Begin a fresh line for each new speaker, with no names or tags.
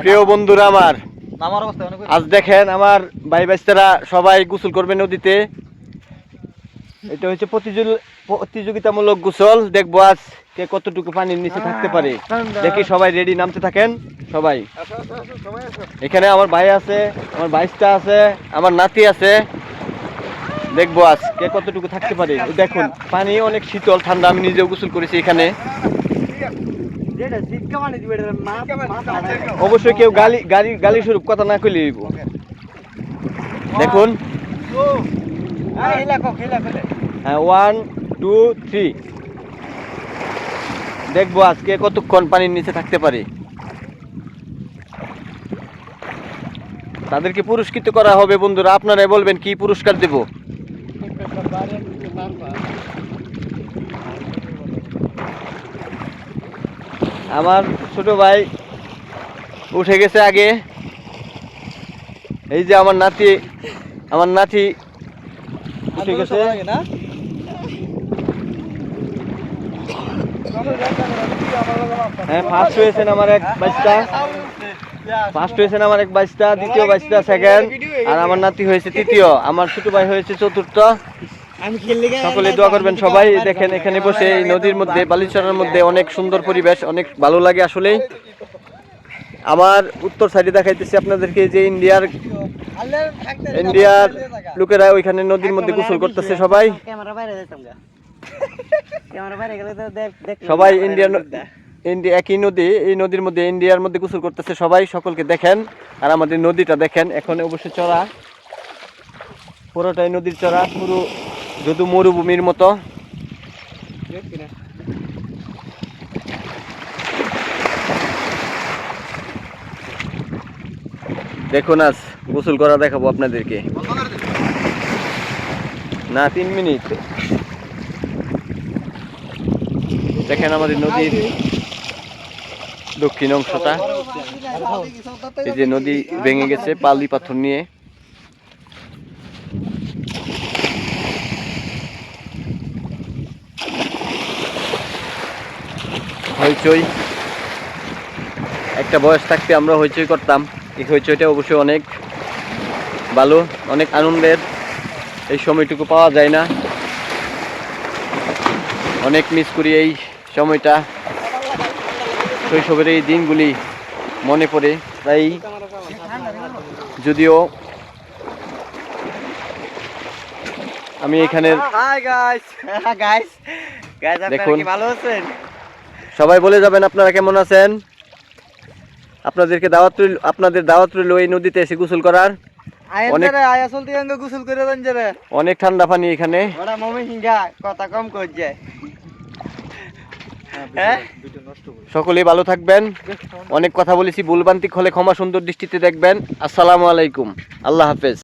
প্রিয় বন্ধুরা আমার, আজ দেখেন আমার ভাই বাচ্চারা সবাই গোসল করবে নদীতে। এটা হচ্ছে প্রতিযোগিতামূলক গোসল। দেখবো আজ কে কতটুকু পানির নিচে থাকতে পারে। দেখি সবাই রেডি, নামতে থাকেন সবাই। এখানে আমার ভাই আছে, আমার বাইশটা আছে, আমার নাতি আছে। দেখবো আজ কে কতটুকু থাকতে পারে। দেখুন পানি অনেক শীতল ঠান্ডা, আমি নিজেও গোসল করেছি এখানে। অবশ্যই কেউ গালি স্বরূপ কথা না কইলে হইব। দেখুন 1 2 3 দেখবো আজকে কতক্ষণ পানির নিচে থাকতে পারে। তাদেরকে পুরস্কৃত করা হবে। বন্ধুরা আপনারাই বলবেন কি পুরস্কার দেব। আমার ছোট ভাই উঠে গেছে আগে। এই যে আমার নাতি উঠে গেছে। হ্যাঁ, ফার্স্ট হয়েছেন আমার এক বাইশটা, দ্বিতীয় বাইশটা সেকেন্ড, আর আমার নাতি হয়েছে তৃতীয়, আমার ছোট ভাই হয়েছে চতুর্থ। সকলে দোয়া করবেন সবাই। দেখেন এখানে বসে এই নদীর মধ্যে, বালিচরের মধ্যে অনেক সুন্দর পরিবেশ, অনেক ভালো লাগে আসলে। আমার উত্তর সাইডে দেখাইতেছি আপনাদেরকে যে ইন্ডিয়ার লোকেরা ওইখানে নদীর মধ্যে গোসল করতেছে। সবাই একই নদী, এই নদীর মধ্যে ইন্ডিয়ার মধ্যে গোসল করতেছে সবাই। সকলকে দেখেন। আর আমাদের নদীটা দেখেন, এখন অবশ্যই চড়া, পুরোটাই নদীর চড়া, পুরো যদু মরুভূমির মতো। দেখুন আজ গোসল করা দেখাবো আপনাদেরকে। না 3 মিনিট। দেখেন আমাদের নদীর দক্ষিণ অংশটা, এই যে নদী ভেঙে গেছে বালি পাথর নিয়ে। হইচই, একটা বয়স থাকতে আমরা হইচই করতাম। এই হইচইটা অবশ্যই অনেক ভালো, অনেক আনন্দের। এই সময়টুকু পাওয়া যায় না, অনেক মিস করি এই সময়টা। শৈশবের এই দিনগুলি মনে পড়ে। তাই যদিও আমি এখানে দেখুন, সবাই বলে যাবেন আপনারা কেমন আছেন। আপনাদের দাওয়াত রইল এই নদীতে এসে গোসল করার। অনেক ঠান্ডা পানি এখানে। সকলেই ভালো থাকবেন। অনেক কথা বলেছি, ভুলভ্রান্তি হলে ক্ষমা সুন্দর দৃষ্টিতে দেখবেন। আসসালামু আলাইকুম, আল্লাহ হাফেজ।